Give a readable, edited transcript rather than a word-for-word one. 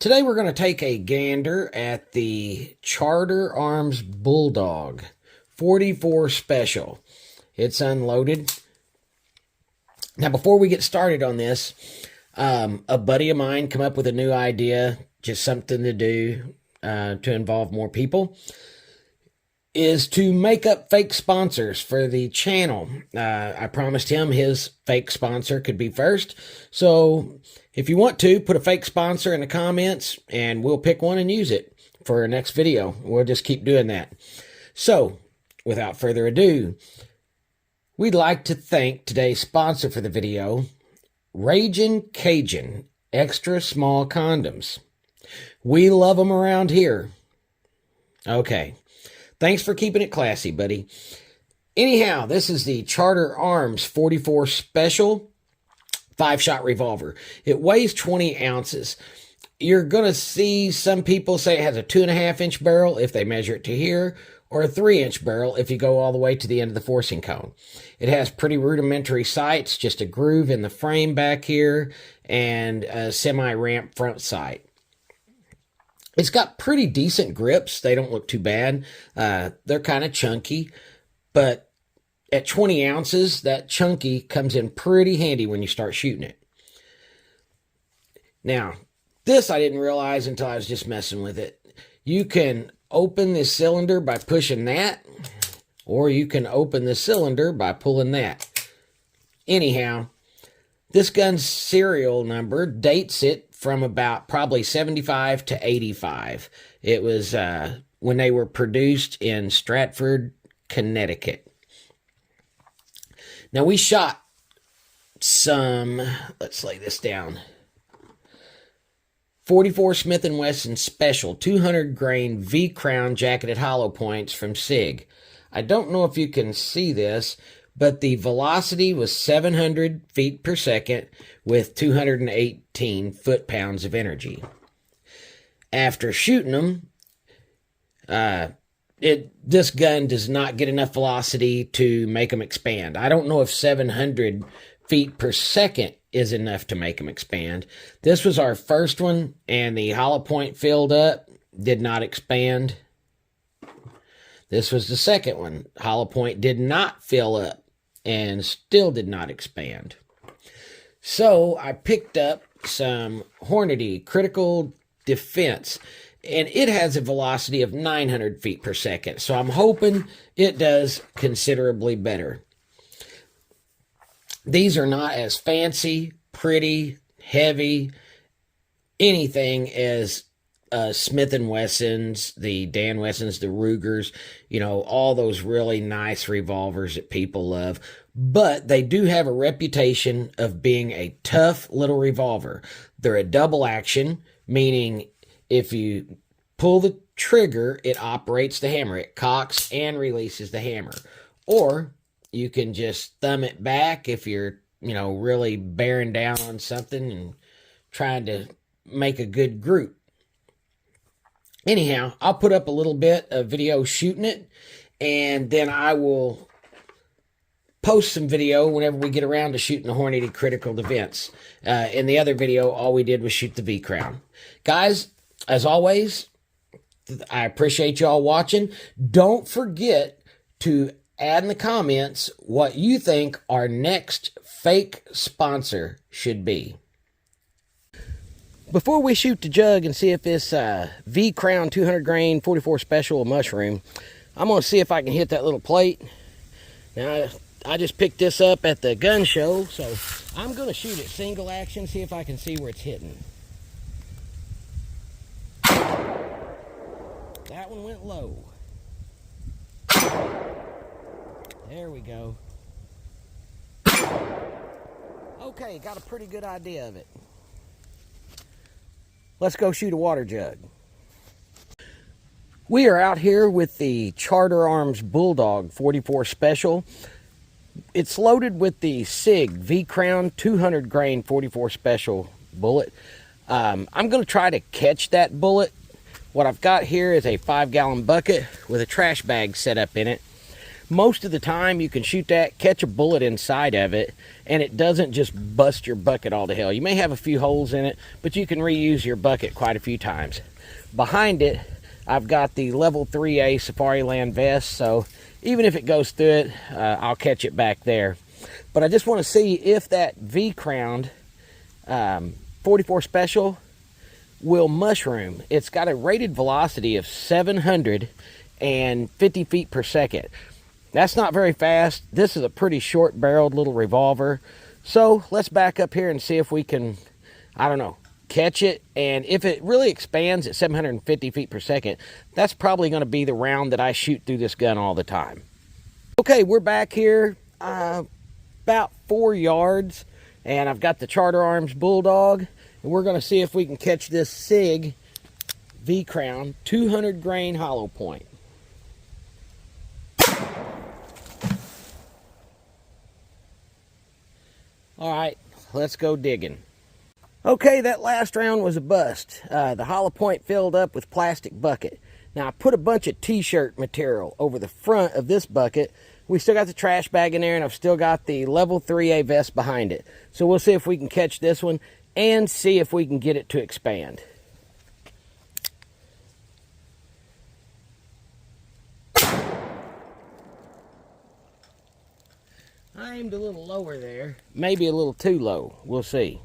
Today we're going to take a gander at the Charter Arms Bulldog 44 Special. It's unloaded. Now before we get started on this, a buddy of mine come up with a new idea, just something to do to involve more people, is to make up fake sponsors for the channel. I promised him his fake sponsor could be first. So if you want to, put a fake sponsor in the comments and we'll pick one and use it for our next video. We'll just keep doing that. So without further ado, we'd like to thank today's sponsor for the video, Ragin' Cajun Extra Small Condoms. We love them around here. Okay. Thanks for keeping it classy, buddy. Anyhow, this is the Charter Arms 44 Special 5-shot revolver. It weighs 20 ounces. You're going to see some people say it has a 2.5-inch barrel if they measure it to here, or a 3-inch barrel if you go all the way to the end of the forcing cone. It has pretty rudimentary sights, just a groove in the frame back here, and a semi-ramp front sight. It's got pretty decent grips. They don't look too bad. They're kind of chunky, but at 20 ounces, that chunky comes in pretty handy when you start shooting it. Now, this I didn't realize until I was just messing with it. You can open this cylinder by pushing that, or you can open the cylinder by pulling that. Anyhow, this gun's serial number dates it from about probably 75 to 85. It was when they were produced in Stratford, Connecticut. Now we shot some, let's lay this down, 44 Smith & Wesson Special 200 grain V-Crown jacketed hollow points from SIG. I don't know if you can see this, but the velocity was 700 feet per second with 218 foot-pounds of energy. After shooting them, this gun does not get enough velocity to make them expand. I don't know if 700 feet per second is enough to make them expand. This was our first one, and the hollow point filled up, did not expand. This was the second one. Hollow point did not fill up and still did not expand. So I picked up some Hornady Critical Defense, and it has a velocity of 900 feet per second. So I'm hoping it does considerably better. These are not as fancy, pretty, heavy, anything as Smith & Wessons, the Dan Wessons, the Rugers, you know, all those really nice revolvers that people love. But they do have a reputation of being a tough little revolver. They're a double action, meaning if you pull the trigger, it operates the hammer. It cocks and releases the hammer. Or you can just thumb it back if you're, you know, really bearing down on something and trying to make a good group. Anyhow, I'll put up a little bit of video shooting it, and then I will post some video whenever we get around to shooting the Hornady Critical Defense. In the other video, all we did was shoot the V-Crown. Guys, as always, I appreciate y'all watching. Don't forget to add in the comments what you think our next fake sponsor should be. Before we shoot the jug and see if this V-Crown 200 grain 44 Special will mushroom, I'm going to see if I can hit that little plate. Now, I just picked this up at the gun show, so I'm going to shoot it single action, see if I can see where it's hitting. That one went low. There we go. Okay, got a pretty good idea of it. Let's go shoot a water jug. We are out here with the Charter Arms Bulldog 44 Special. It's loaded with the SIG V-Crown 200 grain 44 Special bullet. I'm going to try to catch that bullet. What I've got here is a 5-gallon bucket with a trash bag set up in it. Most of the time you can shoot that, catch a bullet inside of it, and it doesn't just bust your bucket all to hell. You may have a few holes in it, but you can reuse your bucket quite a few times. Behind it, I've got the level 3A Safariland vest, so even if it goes through it, I'll catch it back there. But I just want to see if that V-crowned 44 Special will mushroom. It's got a rated velocity of 750 feet per second. That's not very fast. This is a pretty short-barreled little revolver. So let's back up here and see if we can, I don't know, catch it. And if it really expands at 750 feet per second, that's probably going to be the round that I shoot through this gun all the time. Okay, we're back here about 4 yards, and I've got the Charter Arms Bulldog, and we're going to see if we can catch this SIG V-Crown 200 grain hollow point. All right, let's go digging. Okay, that last round was a bust. The hollow point filled up with plastic bucket. Now, I put a bunch of t-shirt material over the front of this bucket. We still got the trash bag in there, and I've still got the level 3A vest behind it. So we'll see if we can catch this one and see if we can get it to expand. I aimed a little lower there. Maybe a little too low. We'll see.